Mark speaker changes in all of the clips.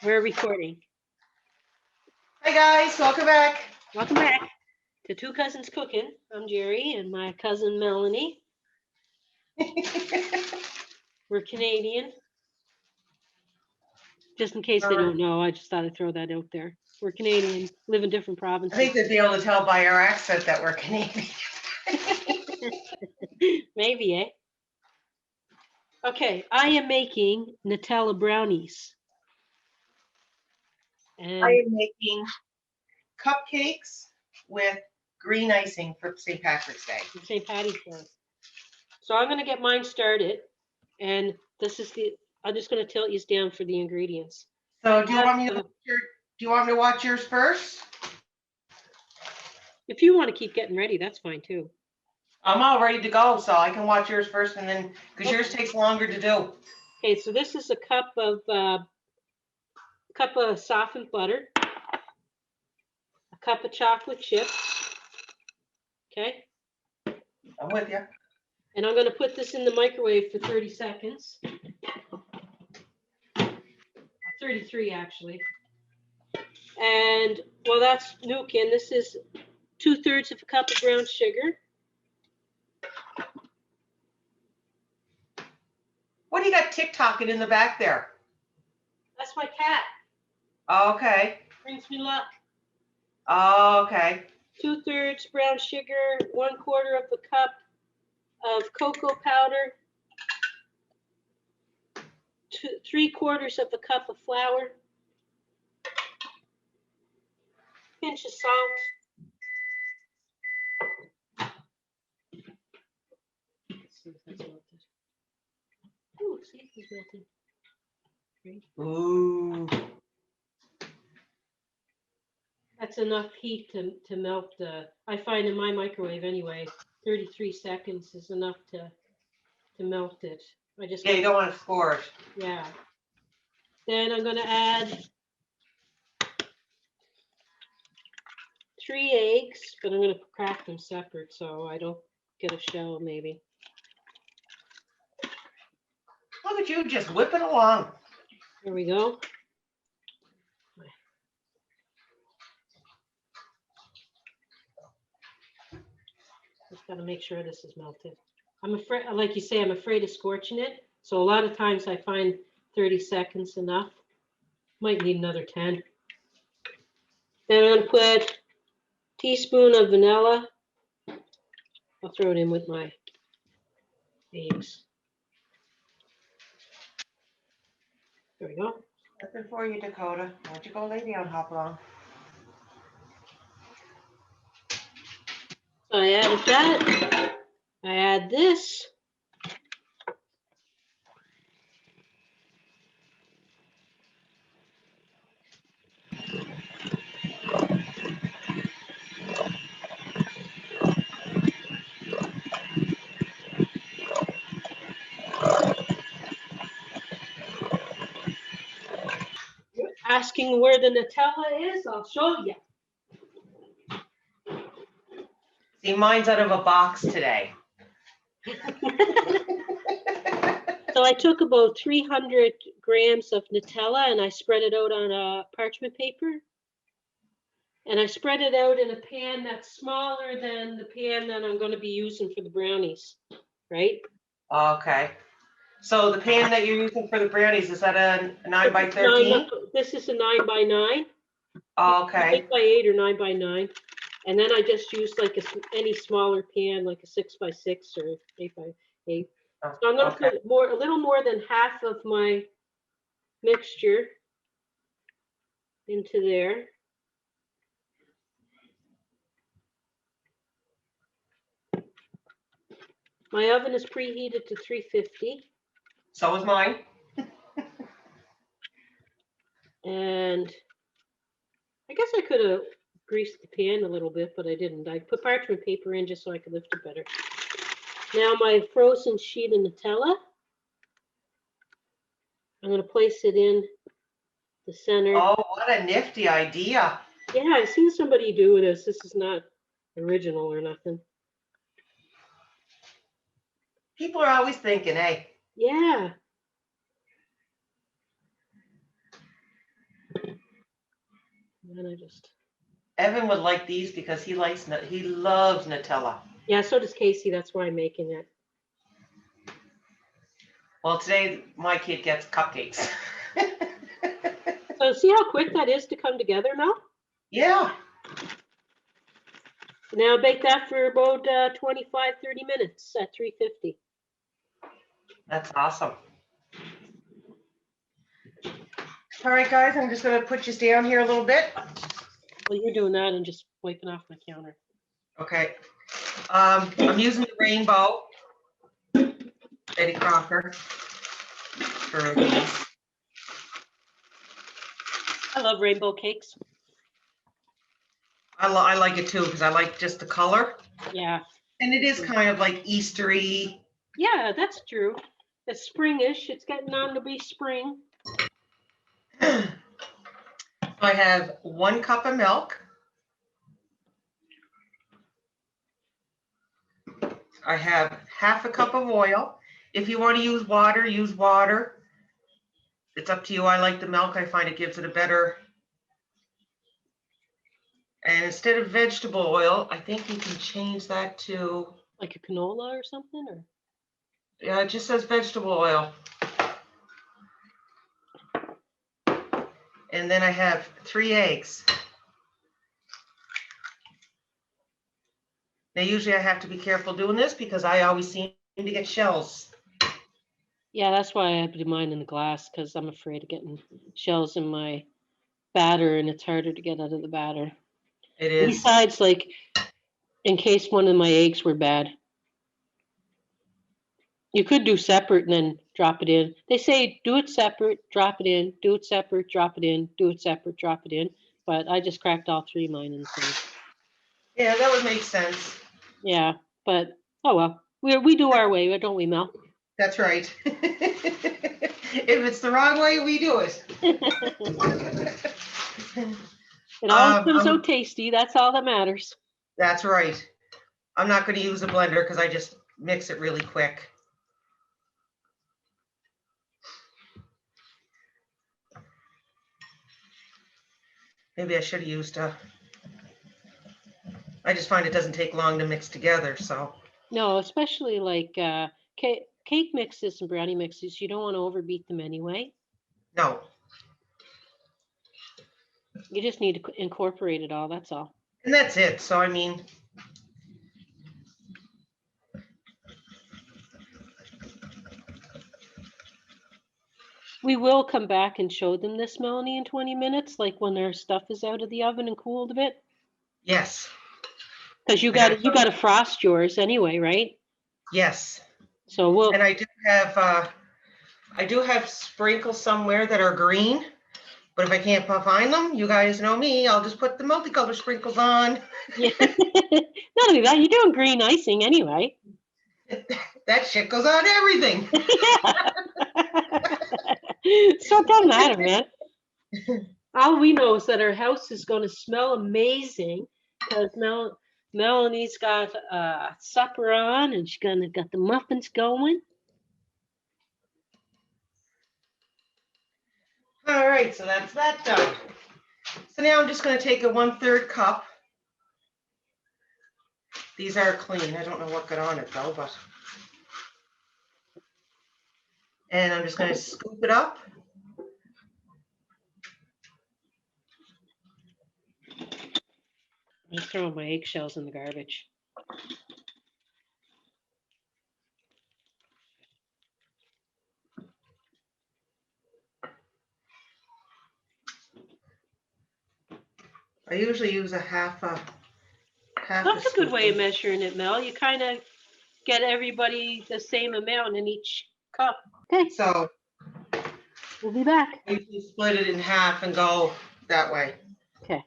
Speaker 1: We're recording.
Speaker 2: Hi guys, welcome back.
Speaker 1: Welcome back to Two Cousins Cooking. I'm Jerry and my cousin Melanie. We're Canadian. Just in case they don't know, I just thought I'd throw that out there. We're Canadian, live in different provinces.
Speaker 2: I think they'd be able to tell by our accent that we're Canadian.
Speaker 1: Maybe, eh? Okay, I am making Nutella brownies. And
Speaker 2: I am making cupcakes with green icing for St. Patrick's Day.
Speaker 1: St. Patty's Day. So I'm going to get mine started. And this is I'm just going to tilt you down for the ingredients.
Speaker 2: So do you want me to watch yours first?
Speaker 1: If you want to keep getting ready, that's fine too.
Speaker 2: I'm all ready to go, so I can watch yours first, and then because yours takes longer to do.
Speaker 1: Okay, so this is a cup of softened butter, a cup of chocolate chips. Okay.
Speaker 2: I'm with you.
Speaker 1: And I'm going to put this in the microwave for 30 seconds. 33 actually. And while that's nuking, this is 2/3 of a cup of brown sugar.
Speaker 2: What do you got tick-tocking in the back there?
Speaker 1: That's my cat.
Speaker 2: Okay.
Speaker 1: Brings me luck.
Speaker 2: Okay.
Speaker 1: 2/3 brown sugar, 1/4 of a cup of cocoa powder, 3/4 of a cup of flour, pinch of salt. Let's see if that's melted. Oh, see if it's melted. Great.
Speaker 2: Ooh.
Speaker 1: That's enough heat to melt I find in my microwave anyway, 33 seconds is enough to melt it.
Speaker 2: Yeah, you don't want to score it.
Speaker 1: Yeah. Then I'm going to add 3 eggs, but I'm going to crack them separate so I don't get a shell maybe.
Speaker 2: Look at you just whipping along.
Speaker 1: There we go. Just got to make sure this is melted. I'm afraid, like you say, I'm afraid of scorching it. So a lot of times I find 30 seconds enough. Might need another 10. Then I'm going to put a teaspoon of vanilla. I'll throw it in with my eggs. There we go.
Speaker 2: Nothing for you, Dakota. Why don't you go lay down, hop along?
Speaker 1: So I added that. I add this. You're asking where the Nutella is? I'll show you.
Speaker 2: See, mine's out of a box today.
Speaker 1: So I took about 300 grams of Nutella and I spread it out on a parchment paper. And I spread it out in a pan that's smaller than the pan that I'm going to be using for the brownies, right?
Speaker 2: Okay. So the pan that you're using for the brownies, is that a 9 by 13?
Speaker 1: This is a 9 by 9.
Speaker 2: Okay.
Speaker 1: 8 by 8 or 9 by 9. And then I just used like any smaller pan, like a 6 by 6 or 8 by 8.
Speaker 2: Oh,
Speaker 1: so I'm going to put a little more than half of my mixture into there. My oven is preheated to 350.
Speaker 2: So is mine.
Speaker 1: And I guess I could have greased the pan a little bit, but I didn't. I put parchment paper in just so I could lift it better. Now my frozen sheet of Nutella. I'm going to place it in the center.
Speaker 2: Oh, what a nifty idea.
Speaker 1: Yeah, I've seen somebody do this. This is not original or nothing.
Speaker 2: People are always thinking, hey.
Speaker 1: Yeah. And I just,
Speaker 2: Evan would like these because he loves Nutella.
Speaker 1: yeah, so does Casey. That's why I'm making it.
Speaker 2: Well, today my kid gets cupcakes.
Speaker 1: So see how quick that is to come together now?
Speaker 2: Yeah,
Speaker 1: Now bake that for about 25, 30 minutes at 350.
Speaker 2: that's awesome. All right, guys, I'm just gonna put you down here a little bit.
Speaker 1: Well, you're doing that and just wiping off my counter.
Speaker 2: Okay. I'm using the rainbow Betty Crocker for these.
Speaker 1: I love rainbow cakes.
Speaker 2: I like it too because I like just the color.
Speaker 1: Yeah.
Speaker 2: And it is kind of like Eastery.
Speaker 1: Yeah, that's true. It's springish. It's getting on to be spring.
Speaker 2: I have 1 cup of milk. I have half a cup of oil. If you want to use water, use water. It's up to you. I like the milk. I find it gives it a better. And instead of vegetable oil, I think you can change that to,
Speaker 1: Like a canola or something? Or
Speaker 2: yeah, it just says vegetable oil. And then I have 3 eggs. Now, usually I have to be careful doing this because I always seem to get shells.
Speaker 1: yeah, that's why I do mine in the glass because I'm afraid of getting shells in my batter and it's harder to get out of the batter.
Speaker 2: It
Speaker 1: And
Speaker 2: is.
Speaker 1: besides, like, in case one of my eggs were bad. You could do separate and then drop it in. They say do it separate, drop it in, do it separate, drop it in, do it separate, drop it in. But I just cracked all 3 of mine in the same.
Speaker 2: Yeah, that would make sense.
Speaker 1: Yeah, but oh well. We do our way, don't we, Mel?
Speaker 2: That's right. If it's the wrong way, we do it.
Speaker 1: It always comes out tasty. That's all that matters.
Speaker 2: That's right. I'm not going to use a blender because I just mix it really quick. Maybe I should have used a. I just find it doesn't take long to mix together, so.
Speaker 1: No, especially like cake mixes and brownie mixes. You don't want to overbeat them anyway.
Speaker 2: No.
Speaker 1: You just need to incorporate it all. That's all.
Speaker 2: And that's it. So, I mean.
Speaker 1: We will come back and show them this, Melanie, in 20 minutes, like when their stuff is out of the oven and cooled a bit.
Speaker 2: Yes.
Speaker 1: Because you got to frost yours anyway, right?
Speaker 2: Yes.
Speaker 1: So we'll.
Speaker 2: And I do have sprinkles somewhere that are green, but if I can't find them, you guys know me, I'll just put the multicolor sprinkles on.
Speaker 1: Yeah. Not only that, you're doing green icing anyway.
Speaker 2: That shit goes on everything.
Speaker 1: Yeah. So it doesn't matter, man. All we know is that our house is going to smell amazing because Melanie's got supper on and she's got the muffins going.
Speaker 2: All right, so that's that done. So now I'm just going to take a 1/3 cup. These are clean. I don't know what got on it though, but. And I'm just going to scoop it up.
Speaker 1: I'm just throwing my eggshells in the garbage.
Speaker 2: I usually use a half
Speaker 1: That's a good way of measuring it, Mel. You kind of get everybody the same amount in each cup. Okay.
Speaker 2: So
Speaker 1: We'll be back.
Speaker 2: I usually split it in half and go that way.
Speaker 1: Okay.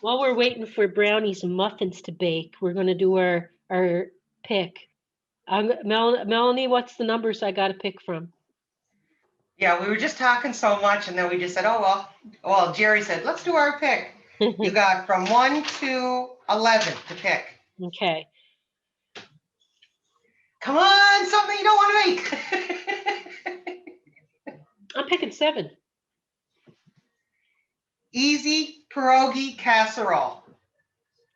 Speaker 1: While we're waiting for brownies and muffins to bake, we're going to do our pick. Melanie, what's the numbers I got to pick from?
Speaker 2: Yeah, we were just talking so much, and then we just said, oh, well. Well, Jerry said, let's do our pick. You got from 1 to 11 to pick.
Speaker 1: Okay.
Speaker 2: Come on, something you don't want to make.
Speaker 1: I'm picking 7.
Speaker 2: Easy pierogi casserole.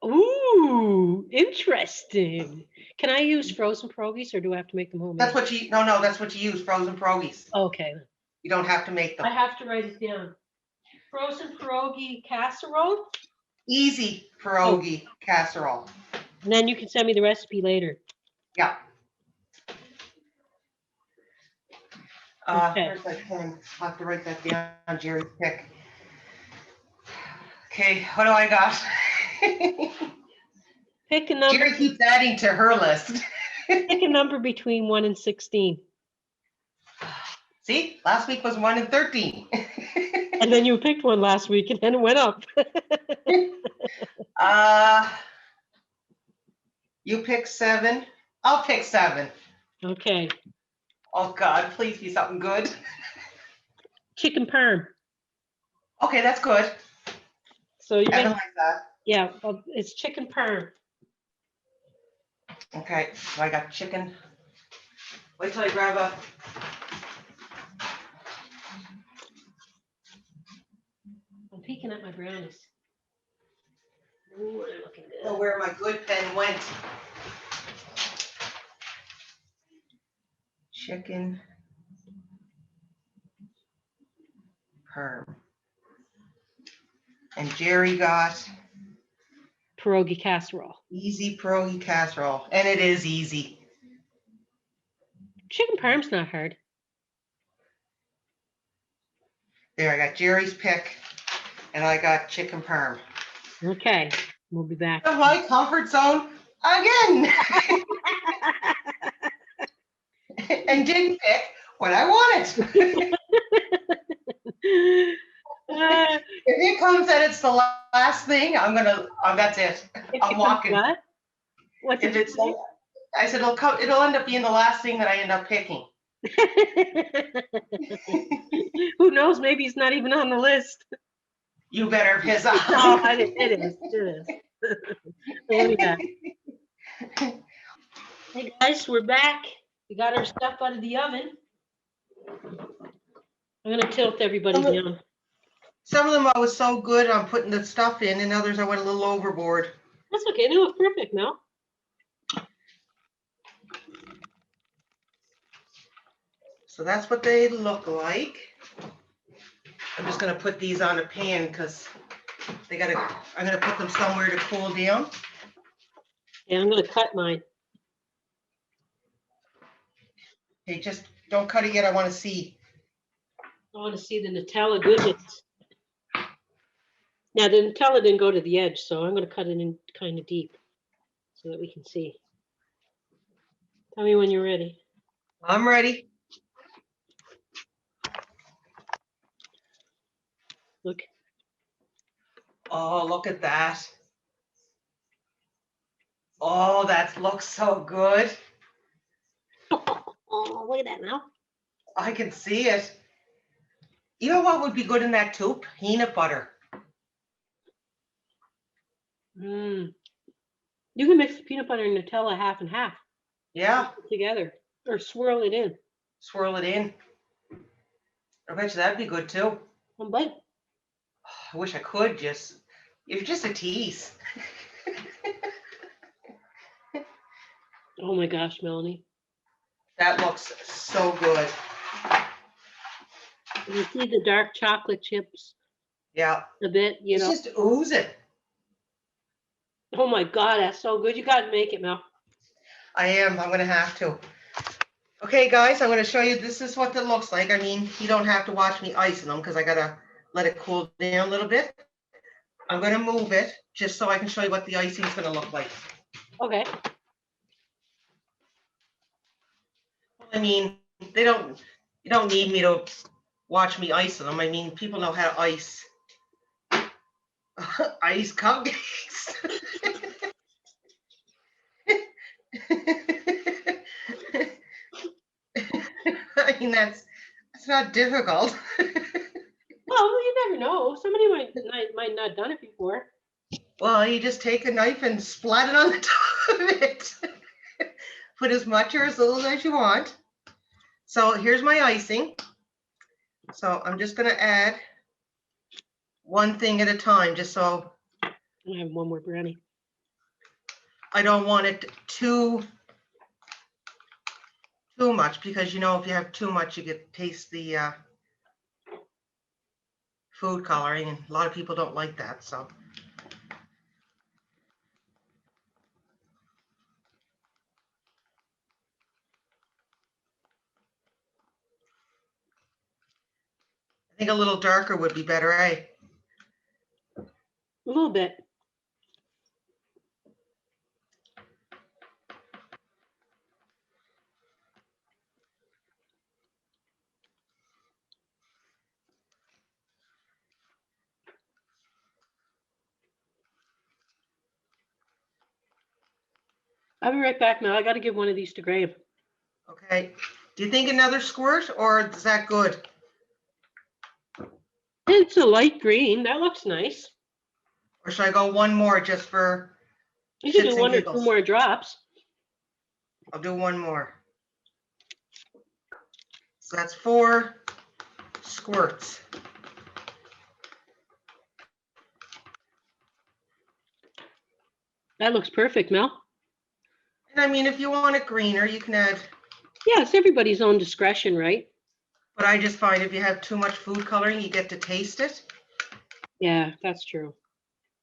Speaker 1: Ooh, interesting. Can I use frozen pierogies or do I have to make them homemade?
Speaker 2: That's what you, no, that's what you use, frozen pierogies.
Speaker 1: Okay.
Speaker 2: You don't have to make
Speaker 1: I
Speaker 2: them.
Speaker 1: have to write it down. Frozen pierogi casserole.
Speaker 2: Easy pierogi casserole.
Speaker 1: And then you can send me the recipe later.
Speaker 2: Yeah.
Speaker 1: Okay.
Speaker 2: Where's my pen? I'll have to write that down, Jerry's pick. Okay, what do I got?
Speaker 1: Pick a number.
Speaker 2: Jerry keeps adding to her list.
Speaker 1: Pick a number between 1 and 16.
Speaker 2: See, last week was 1 and 13.
Speaker 1: And then you picked one last week and then it went up.
Speaker 2: You pick 7. I'll pick 7.
Speaker 1: Okay.
Speaker 2: Oh God, please be something good.
Speaker 1: Chicken parm.
Speaker 2: Okay, that's good.
Speaker 1: So you're
Speaker 2: I
Speaker 1: gonna,
Speaker 2: like that.
Speaker 1: yeah, well, it's chicken parm.
Speaker 2: Okay, so I got chicken. Wait till I grab a.
Speaker 1: I'm peeking at my brownies. Ooh, they're looking
Speaker 2: Oh,
Speaker 1: good.
Speaker 2: where my good pen went. Chicken parm. And Jerry got
Speaker 1: Pierogi casserole.
Speaker 2: easy pierogi casserole, and it is easy.
Speaker 1: Chicken parm's not hard.
Speaker 2: There, I got Jerry's pick, and I got chicken parm.
Speaker 1: Okay, we'll be back.
Speaker 2: My comfort zone again. And didn't pick what I wanted. If it comes that it's the last thing, I'm gonna. That's it. I'm walking.
Speaker 1: What? What
Speaker 2: If
Speaker 1: did you
Speaker 2: it's,
Speaker 1: say?
Speaker 2: I said it'll come. It'll end up being the last thing that I end up picking.
Speaker 1: Who knows? Maybe it's not even on the list.
Speaker 2: You better piss off.
Speaker 1: Oh, it is. It is. We'll be back. Hey guys, we're back. We got our stuff out of the oven. I'm gonna tilt everybody down.
Speaker 2: Some of them I was so good on putting the stuff in, and others I went a little overboard.
Speaker 1: That's okay. They look perfect now.
Speaker 2: So that's what they look like. I'm just gonna put these on a pan because they gotta. I'm gonna put them somewhere to cool down.
Speaker 1: Yeah, I'm gonna cut mine.
Speaker 2: Hey, just don't cut it yet. I want to see.
Speaker 1: I want to see the Nutella goodness. Now the Nutella didn't go to the edge, so I'm gonna cut it in kind of deep so that we can see. Tell me when you're ready.
Speaker 2: I'm ready.
Speaker 1: Look.
Speaker 2: Oh, look at that. Oh, that looks so good.
Speaker 1: Oh, look at that now.
Speaker 2: I can see it. You know what would be good in that too? Peanut butter.
Speaker 1: You can mix the peanut butter and Nutella half and half.
Speaker 2: Yeah.
Speaker 1: Together. Or swirl it in.
Speaker 2: Swirl it in. I bet you that'd be good too.
Speaker 1: One bite.
Speaker 2: I wish I could just. You're just a tease.
Speaker 1: Oh my gosh, Melanie.
Speaker 2: That looks so good.
Speaker 1: You see the dark chocolate chips
Speaker 2: Yeah.
Speaker 1: a bit, you know.
Speaker 2: It's just oozing.
Speaker 1: Oh my God, that's so good. You got to make it, Mel.
Speaker 2: I am. I'm going to have to. Okay, guys, I'm going to show you. This is what it looks like. I mean, you don't have to watch me icing them because I got to let it cool down a little bit. I'm going to move it just so I can show you what the icing is going to look like.
Speaker 1: Okay.
Speaker 2: I mean, you don't need me to watch me icing them. I mean, people know how to ice. Ice cupcakes. I mean, that's not difficult.
Speaker 1: Well, you never know. Somebody might not have done it before.
Speaker 2: Well, you just take a knife and splat it on the top of it. Put as much or as little as you want. So here's my icing. So I'm just going to add one thing at a time, just so
Speaker 1: I have one more brownie.
Speaker 2: I don't want it too much, because you know if you have too much, you get taste the food coloring, and a lot of people don't like that. So I think a little darker would be better, eh?
Speaker 1: A little bit. I'll be right back now. I got to give one of these to Graham.
Speaker 2: Okay. Do you think another squirt, or is that good?
Speaker 1: It's a light green. That looks nice.
Speaker 2: Or should I go one more just for
Speaker 1: You can
Speaker 2: shits
Speaker 1: do
Speaker 2: and
Speaker 1: one or two
Speaker 2: giggles?
Speaker 1: more drops.
Speaker 2: I'll do one more. So that's 4 squirts.
Speaker 1: That looks perfect, Mel.
Speaker 2: And I mean, if you want it greener, you can add,
Speaker 1: Yeah, it's everybody's own discretion, right?
Speaker 2: but I just find if you have too much food coloring, you get to taste it.
Speaker 1: Yeah, that's true.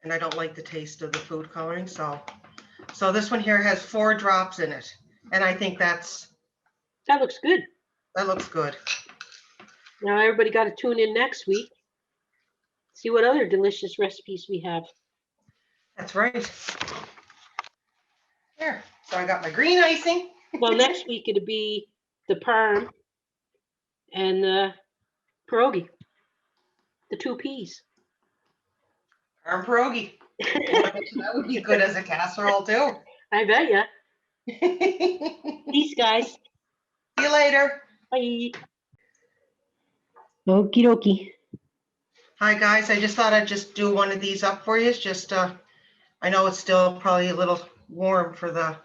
Speaker 2: And I don't like the taste of the food coloring, so this one here has 4 drops in it, and I think
Speaker 1: That looks good.
Speaker 2: that looks good.
Speaker 1: Now everybody got to tune in next week. See what other delicious recipes we have.
Speaker 2: That's right. There. So I got my green icing.
Speaker 1: Well, next week it'll be the parm and the pierogi, the 2 peas.
Speaker 2: Parm pierogi. That would be good as a casserole too.
Speaker 1: I bet ya.
Speaker 2: See
Speaker 1: Peace, guys.
Speaker 2: you later.
Speaker 1: Bye. Okie dokie.
Speaker 2: Hi guys, I just thought I'd just do one of these up for you. It's just I know it's still probably a little warm for the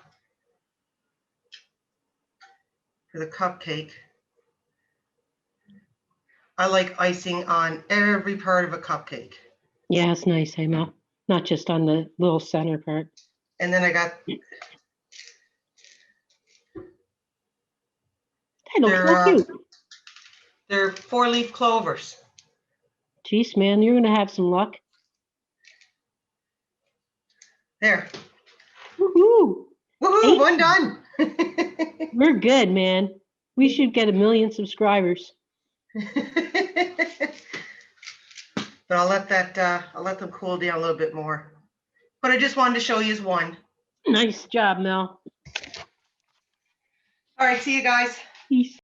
Speaker 2: cupcake. I like icing on every part of a cupcake.
Speaker 1: Yeah, it's nice, hey, Mel. Not just on the little center part.
Speaker 2: And then I got
Speaker 1: That looks so cute.
Speaker 2: they're 4-leaf clovers.
Speaker 1: Jeez, man, you're gonna have some luck.
Speaker 2: There.
Speaker 1: Woohoo!
Speaker 2: Woohoo,
Speaker 1: Hey.
Speaker 2: one done.
Speaker 1: We're good, man. We should get 1 million subscribers.
Speaker 2: But I'll let them cool down a little bit more. But I just wanted to show you one.
Speaker 1: Nice job, Mel.
Speaker 2: All right, see you guys.
Speaker 1: Peace.